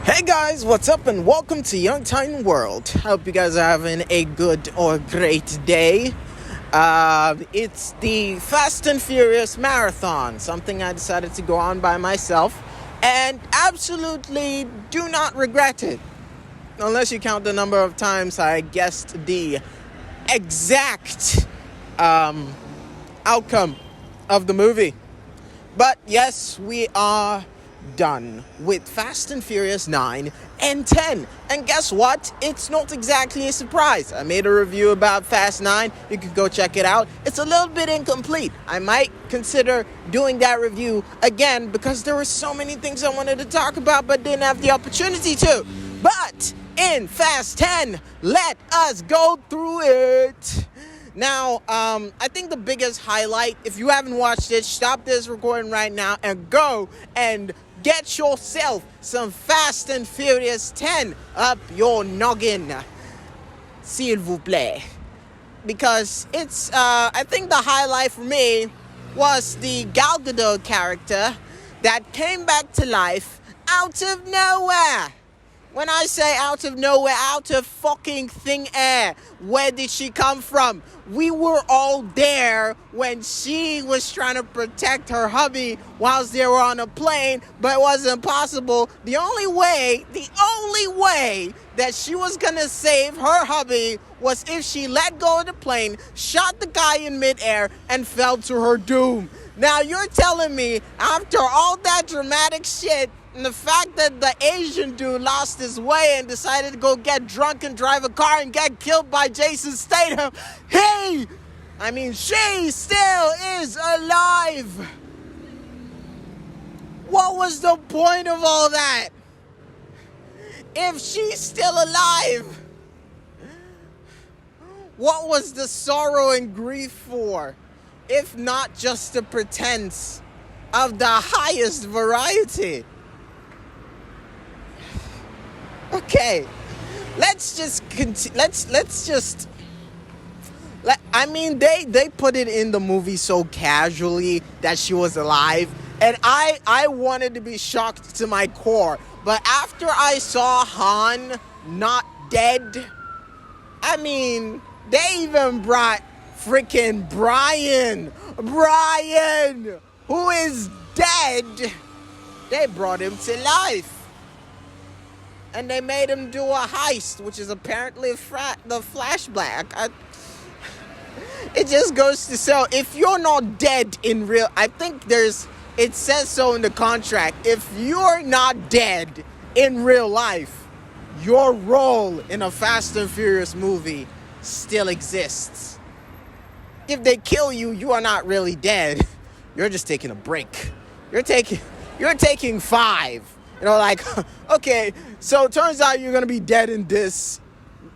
Hey guys, what's up and welcome to Young Titan World. Hope you guys are having a good or great day. It's the Fast and Furious Marathon, something I decided to go on by myself and absolutely do not regret it. Unless you count the number of times I guessed the exact outcome of the movie. But yes, we are done with Fast and Furious 9 and 10. And guess what? It's not exactly a surprise. I made a review about Fast 9. You can go check it out. It's a little bit incomplete. I might consider doing that review again because there were so many things I wanted to talk about but didn't have the opportunity to. But in Fast 10, let us go through it. Now, I think the biggest highlight, if you haven't watched it, stop this recording right now and go and get yourself some Fast and Furious 10 up your noggin, s'il vous plaît. Because it's, I think the highlight for me was the Gal Gadot character that came back to life out of nowhere. When I say out of nowhere, out of fucking thin air, where did she come from? We were all there when she was trying to protect her hubby whilst they were on a plane, but it wasn't possible. The only way that she was gonna save her hubby was if she let go of the plane, shot the guy in midair, and fell to her doom. Now you're telling me, after all that dramatic shit, and the fact that the Asian dude lost his way and decided to go get drunk and drive a car and get killed by Jason Statham, she still is alive. What was the point of all that? If she's still alive, what was the sorrow and grief for? If not just the pretense of the highest variety. Okay, let's just continue. They put it in the movie so casually that she was alive, and I wanted to be shocked to my core. But after I saw Han not dead, they even brought freaking Brian, who is dead. They brought him to life. And they made him do a heist, which is apparently the flashback. It just goes to show, if you're not dead in real... I think it says so in the contract. If you're not dead in real life, your role in a Fast and Furious movie still exists. If they kill you, you are not really dead. You're just taking a break. You're taking 5. Okay, so it turns out you're going to be dead in this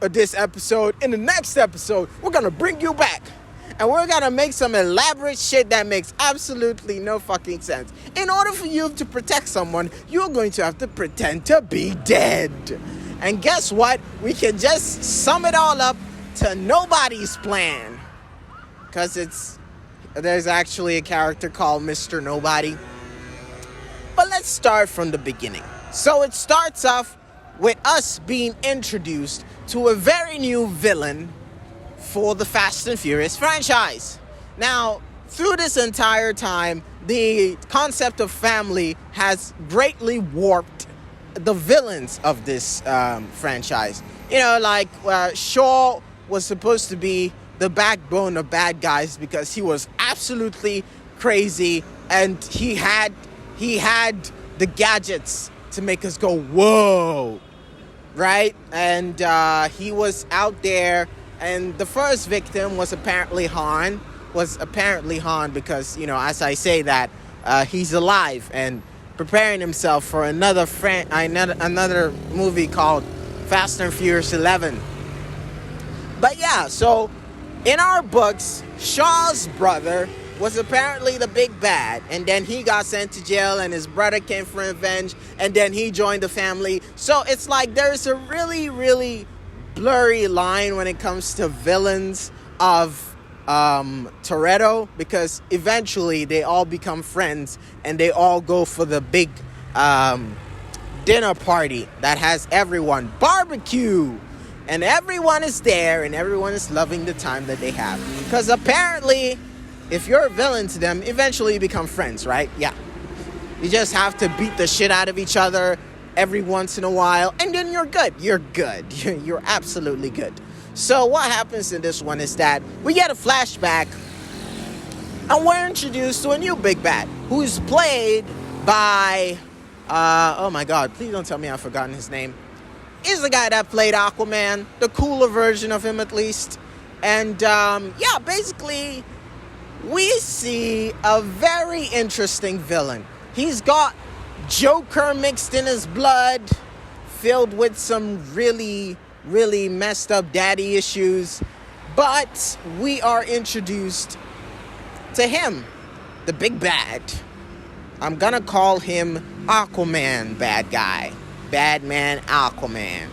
episode. In the next episode, we're going to bring you back. And we're going to make some elaborate shit that makes absolutely no fucking sense. In order for you to protect someone, you're going to have to pretend to be dead. And guess what? We can just sum it all up to nobody's plan. Because there's actually a character called Mr. Nobody. But let's start from the beginning. So it starts off with us being introduced to a very new villain for the Fast and Furious franchise. Now, through this entire time, the concept of family has greatly warped the villains of this franchise. Shaw was supposed to be the backbone of bad guys because he was absolutely crazy and he had the gadgets to make us go, whoa, right? And he was out there, and the first victim was apparently Han because, as I say that, he's alive and preparing himself for another movie called Fast and Furious 11. But yeah, so in our books, Shaw's brother was apparently the big bad, and then he got sent to jail and his brother came for revenge, and then he joined the family. So it's like there's a really, really blurry line when it comes to villains of Toretto, because eventually they all become friends and they all go for the big dinner party that has everyone barbecue, and everyone is there and everyone is loving the time that they have, because apparently if you're a villain to them, eventually you become friends, right? Yeah, you just have to beat the shit out of each other every once in a while, and then you're good. You're absolutely good. So what happens in this one is that we get a flashback and we're introduced to a new big bad who's played by oh my god, please don't tell me I've forgotten his name. He's the guy that played Aquaman, the cooler version of him at least. And basically we see a very interesting villain. He's got Joker mixed in his blood, filled with some really, really messed up daddy issues. But we are introduced to him, the big bad. I'm gonna call him Aquaman bad guy. Bad man Aquaman.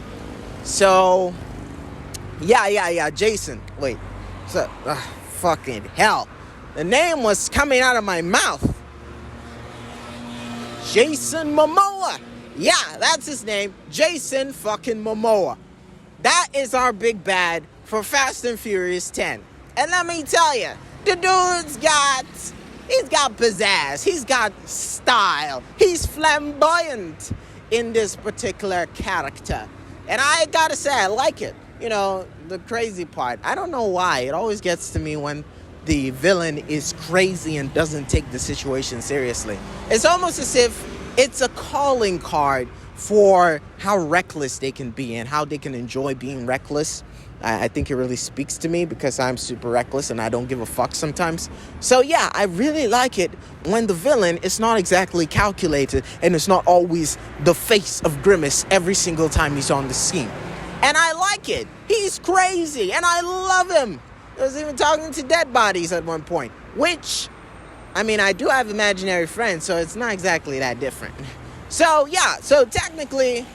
So, yeah, Jason. Wait, so, fucking hell. The name was coming out of my mouth. Jason Momoa. Yeah, that's his name. Jason fucking Momoa. That is our big bad for Fast and Furious 10. And let me tell you, the dude's he's got pizzazz. He's got style. He's flamboyant in this particular character. And I gotta say, I like it. You know, the crazy part. I don't know why. It always gets to me when the villain is crazy and doesn't take the situation seriously. It's almost as if it's a calling card for how reckless they can be and how they can enjoy being reckless. I think it really speaks to me because I'm super reckless and I don't give a fuck sometimes. So yeah, I really like it when the villain is not exactly calculated and it's not always the face of grimace every single time he's on the scene. And I like it. He's crazy and I love him. I was even talking to dead bodies at one point, which, I mean, I do have imaginary friends, so it's not exactly that different. So yeah, so technically,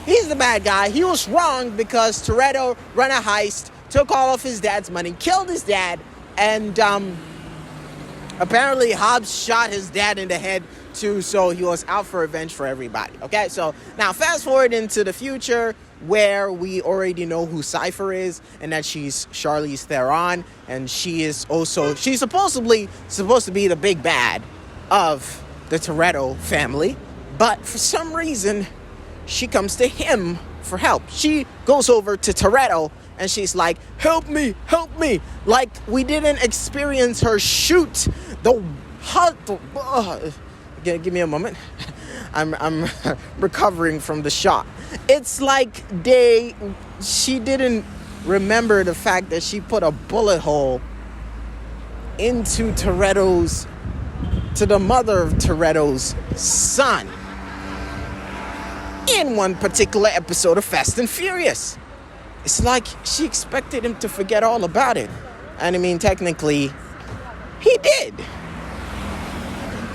he's the bad guy. He was wrong because Toretto ran a heist, took all of his dad's money, killed his dad, and apparently Hobbs shot his dad in the head too, so he was out for revenge for everybody. Okay, so now fast forward into the future where we already know who Cypher is and that she's Charlize Theron, and she's supposed to be the big bad of the Toretto family, but for some reason she comes to him for help. She goes over to Toretto and she's like, help me. Like we didn't experience her shoot the hot. Give me a moment. I'm recovering from the shot. It's like she didn't remember the fact that she put a bullet hole into the mother of Toretto's son in one particular episode of Fast and Furious. It's like she expected him to forget all about it. And I mean, technically, he did.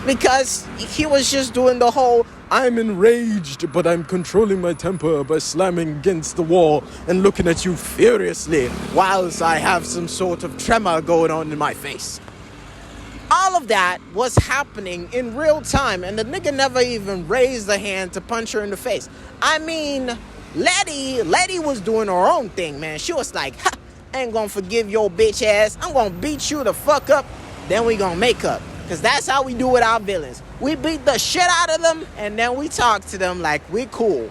Because he was just doing the whole, I'm enraged, but I'm controlling my temper by slamming against the wall and looking at you furiously whilst I have some sort of tremor going on in my face. All of that was happening in real time, and the nigga never even raised a hand to punch her in the face. I mean, Letty was doing her own thing, man. She was like, ha, I ain't gonna forgive your bitch ass. I'm gonna beat you the fuck up, then we gonna make up. Because that's how we do with our villains. We beat the shit out of them, and then we talk to them like we cool.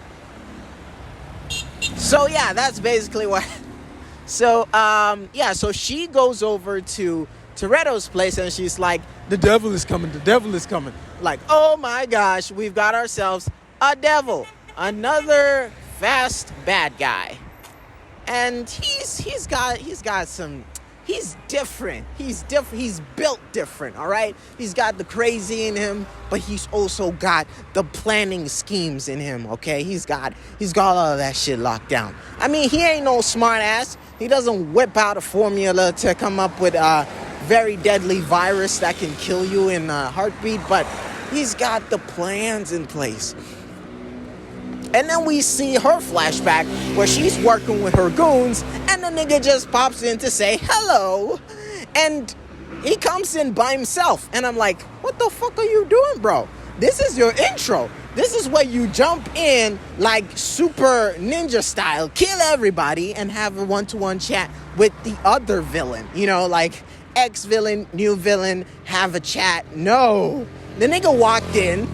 So yeah, that's basically what. So so she goes over to Toretto's place and she's like, the devil is coming. Like, oh my gosh, we've got ourselves a devil, another fast bad guy, and he's different. He's built different, all right? He's got the crazy in him, but he's also got the planning schemes in him, okay? He's got all of that shit locked down. I mean, he ain't no smart ass. He doesn't whip out a formula to come up with a very deadly virus that can kill you in a heartbeat, but he's got the plans in place. And then we see her flashback where she's working with her goons and the nigga just pops in to say hello. And he comes in by himself. And I'm like, what the fuck are you doing, bro? This is your intro. This is where you jump in like super ninja style, kill everybody, and have a one-to-one chat with the other villain. You know, like ex-villain, new villain, have a chat. No. The nigga walked in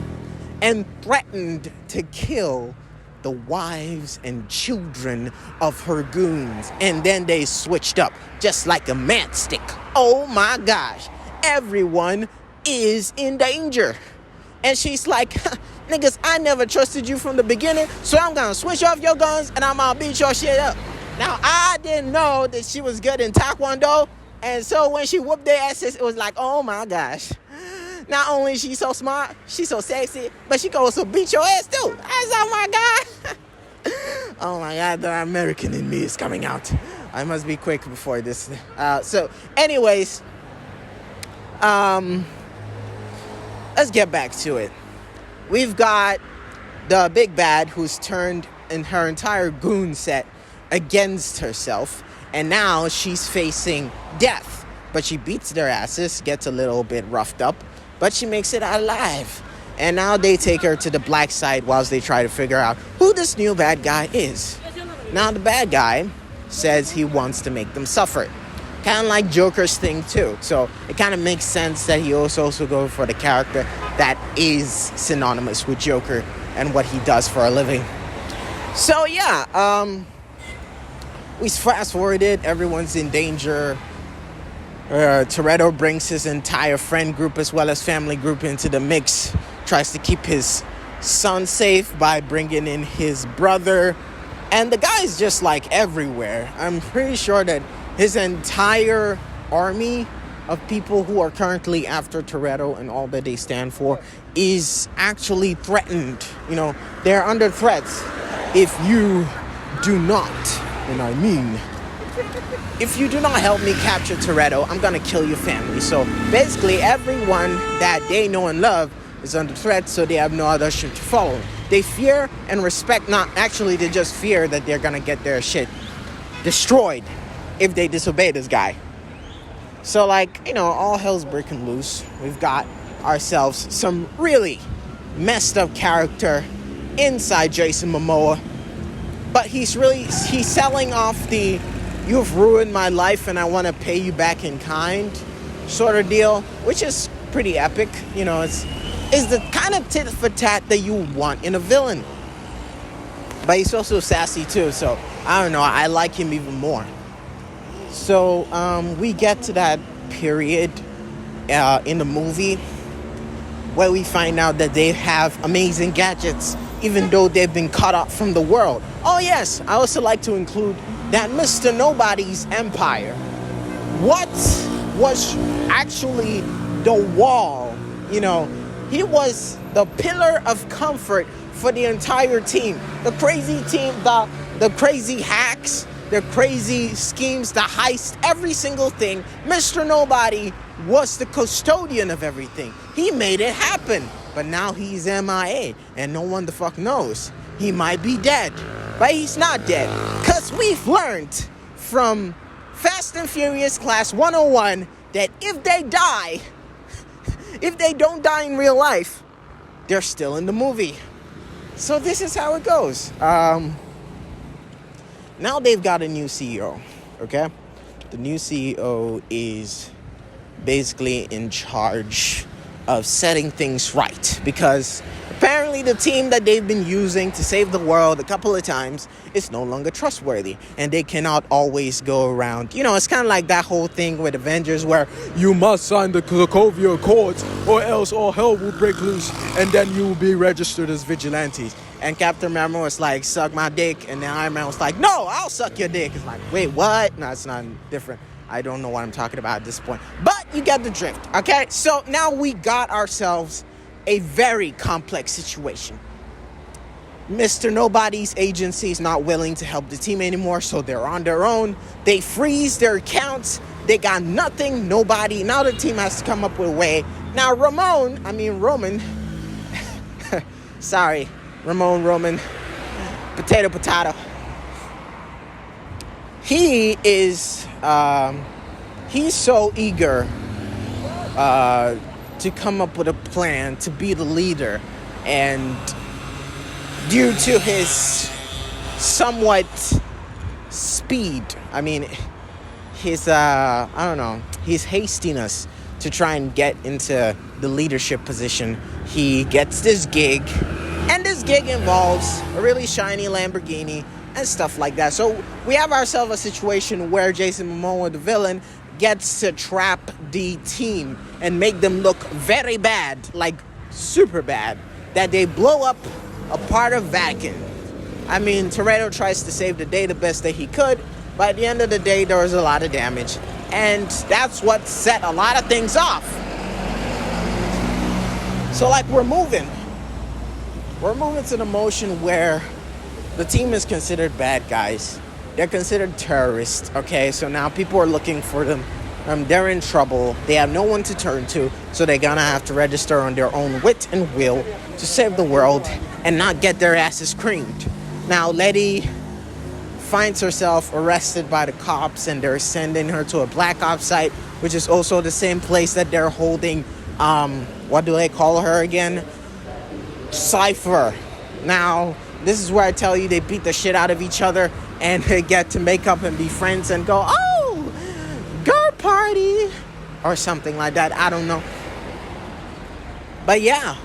and threatened to kill the wives and children of her goons. And then they switched up just like a matchstick. Oh my gosh. Everyone is in danger. And she's like, niggas, I never trusted you from the beginning, so I'm gonna switch off your guns and I'm gonna beat your shit up. Now, I didn't know that she was good in Taekwondo, and so when she whooped their asses, it was like, oh my gosh. Not only is she so smart, she's so sexy, but she can also beat your ass too. Oh my God. Oh my God, the American in me is coming out. I must be quick before this. So anyways, let's get back to it. We've got the big bad who's turned in her entire goon set against herself, and now she's facing death. But she beats their asses, gets a little bit roughed up, but she makes it out alive. And now they take her to the black side whilst they try to figure out who this new bad guy is. Now the bad guy says he wants to make them suffer. Kind of like Joker's thing too. So it kind of makes sense that he also go for the character that is synonymous with Joker and what he does for a living. So yeah, we fast forwarded. Everyone's in danger. Toretto brings his entire friend group as well as family group into the mix. Tries to keep his son safe by bringing in his brother. And the guy's just like everywhere. I'm pretty sure that his entire army of people who are currently after Toretto and all that they stand for is actually threatened. You know, they're under threats. If you do not, and I mean, if you do not help me capture Toretto, I'm gonna kill your family. So basically everyone that they know and love is under threat, so they have no other shit to follow. They fear and respect, not actually, they just fear that they're gonna get their shit destroyed if they disobey this guy. So like, you know, all hell's breaking loose. We've got ourselves some really messed up character inside Jason Momoa, but he's selling off the "you've ruined my life and I want to pay you back in kind" sort of deal, which is pretty epic. You know, it's the kind of tit for tat that you want in a villain. But he's also sassy too, so I don't know, I like him even more. So we get to that period in the movie where we find out that they have amazing gadgets even though they've been cut off from the world. Oh yes, I also like to include that Mr. Nobody's empire. What was actually the wall? You know, he was the pillar of comfort for the entire team. The crazy team, the crazy hacks, the crazy schemes, the heist, every single thing. Mr. Nobody was the custodian of everything. He made it happen. But now he's MIA and no one the fuck knows. He might be dead, but he's not dead. Because we've learned from Fast and Furious Class 101 that if they die, if they don't die in real life, they're still in the movie. So this is how it goes. Now they've got a new CEO, okay? The new CEO is basically in charge of setting things right, because apparently the team that they've been using to save the world a couple of times is no longer trustworthy, and they cannot always go around. You know, it's kind of like that whole thing with Avengers where you must sign the Sokovia Accords or else all hell will break loose and then you will be registered as vigilantes. And Captain America was like, suck my dick, and then Iron Man was like, no, I'll suck your dick. It's like, wait, what? No, it's not different. I don't know what I'm talking about at this point. But you get the drift, okay? So now we got ourselves a very complex situation. Mr. Nobody's agency is not willing to help the team anymore, so they're on their own. They freeze their accounts. They got nothing, nobody. Now the team has to come up with a way. Now Roman, sorry, Roman, potato. He is, he's so eager to come up with a plan to be the leader and due to his somewhat speed. I mean, his I don't know, his hastiness to try and get into the leadership position. He gets this gig, and this gig involves a really shiny Lamborghini and stuff like that. So we have ourselves a situation where Jason Momoa, the villain, gets to trap the team and make them look very bad, like super bad, that they blow up a part of Vatican. I mean, Toretto tries to save the day the best that he could, but at the end of the day, there was a lot of damage. And that's what set a lot of things off. So, like, we're moving to the motion where the team is considered bad guys. They're considered terrorists, okay? So now people are looking for them. They're in trouble. They have no one to turn to, so they're gonna have to register on their own wit and will to save the world and not get their asses creamed. Now, Letty finds herself arrested by the cops, and they're sending her to a black ops site, which is also the same place that they're holding, what do they call her again? Cypher. Now, this is where I tell you they beat the shit out of each other, and they get to make up and be friends and go, oh, girl party, or something like that. I don't know. But yeah,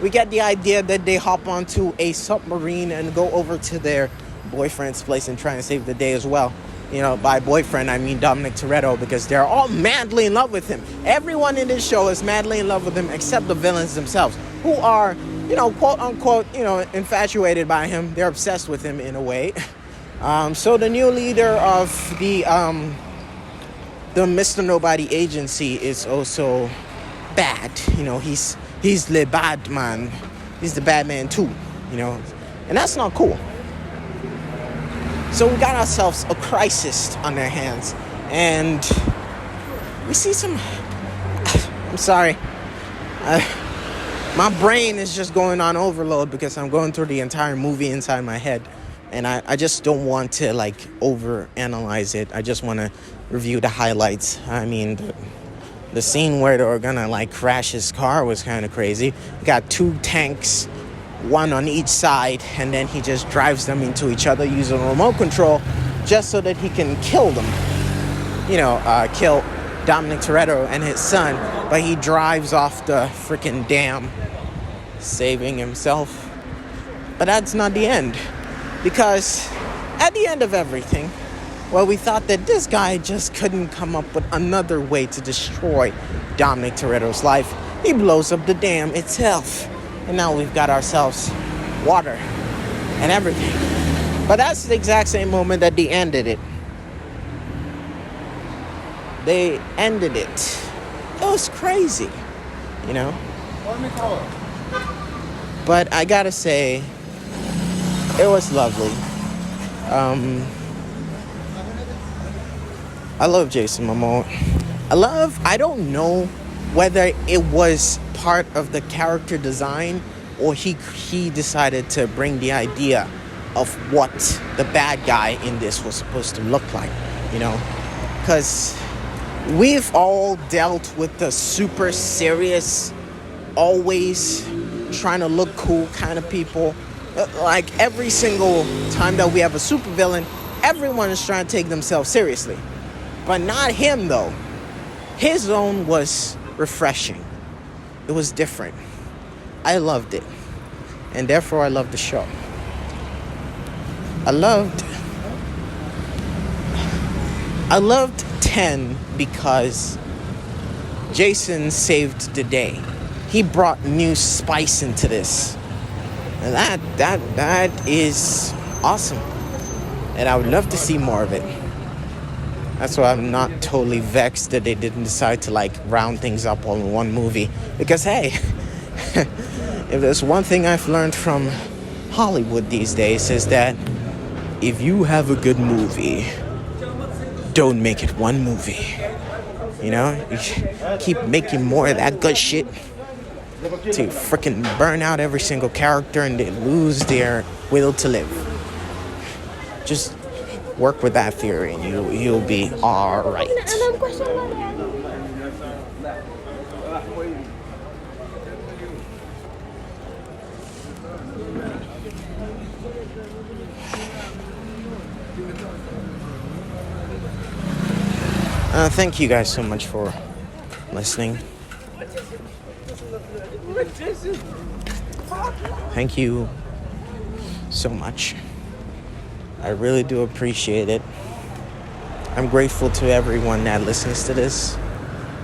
we get the idea that they hop onto a submarine and go over to their boyfriend's place and try and save the day as well. You know, by boyfriend, I mean Dominic Toretto, because they're all madly in love with him. Everyone in this show is madly in love with him except the villains themselves, who are, you know, quote unquote, you know, infatuated by him. They're obsessed with him in a way. So the new leader of the Mr. Nobody agency is also bad. You know, he's the bad man. He's the bad man too, you know, and that's not cool. So we got ourselves a crisis on our hands, and we see some, I'm sorry, my brain is just going on overload because I'm going through the entire movie inside my head, and I just don't want to like overanalyze it. I just want to review the highlights. I mean, the scene where they were gonna like crash his car was kind of crazy. Got two tanks, one on each side, and then he just drives them into each other using a remote control just so that he can kill them. You know, kill Dominic Toretto and his son, but he drives off the freaking dam, saving himself. But that's not the end, because at the end of everything, well, we thought that this guy just couldn't come up with another way to destroy Dominic Toretto's life. He blows up the dam itself. And now we've got ourselves water and everything. But that's the exact same moment that they ended it. They ended it. It was crazy, you know? But I gotta say, it was lovely. I love Jason Momoa. I don't know whether it was part of the character design or he decided to bring the idea of what the bad guy in this was supposed to look like, you know? Because we've all dealt with the super serious, always trying to look cool kind of people. Like every single time that we have a supervillain, everyone is trying to take themselves seriously. But not him, though. His own was refreshing. It was different. I loved it. And therefore, I loved the show. I loved 10 because Jason saved the day. He brought new spice into this. And that is awesome. And I would love to see more of it. That's why I'm not totally vexed that they didn't decide to like round things up all in one movie. Because hey, if there's one thing I've learned from Hollywood these days is that if you have a good movie, don't make it one movie. You know, you keep making more of that good shit to freaking burn out every single character and they lose their will to live. Just work with that theory and you'll be all right. Thank you guys so much for listening. Thank you so much. I really do appreciate it. I'm grateful to everyone that listens to this.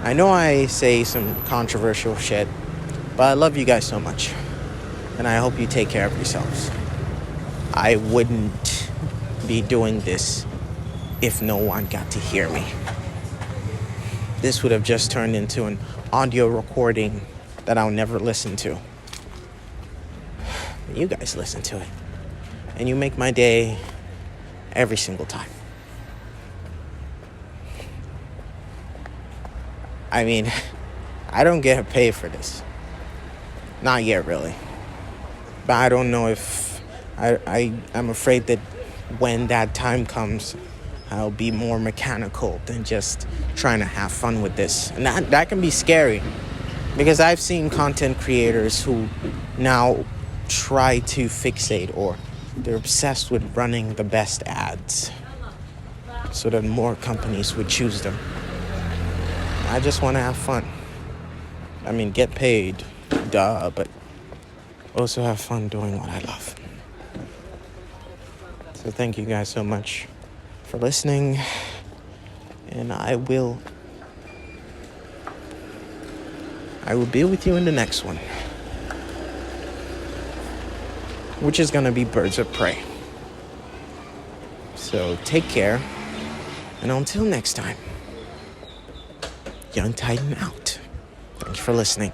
I know I say some controversial shit, but I love you guys so much. And I hope you take care of yourselves. I wouldn't be doing this if no one got to hear me. This would have just turned into an audio recording that I'll never listen to. You guys listen to it. And you make my day every single time. I mean, I don't get paid for this. Not yet, really. But I don't know if... I'm afraid that when that time comes, I'll be more mechanical than just trying to have fun with this. And that can be scary. Because I've seen content creators who now try to fixate, or they're obsessed with running the best ads so that more companies would choose them. I just want to have fun. I mean, get paid, duh, but also have fun doing what I love. So thank you guys so much for listening, and I will be with you in the next one, which is going to be Birds of Prey. So take care, and until next time, Young Titan out. Thanks for listening.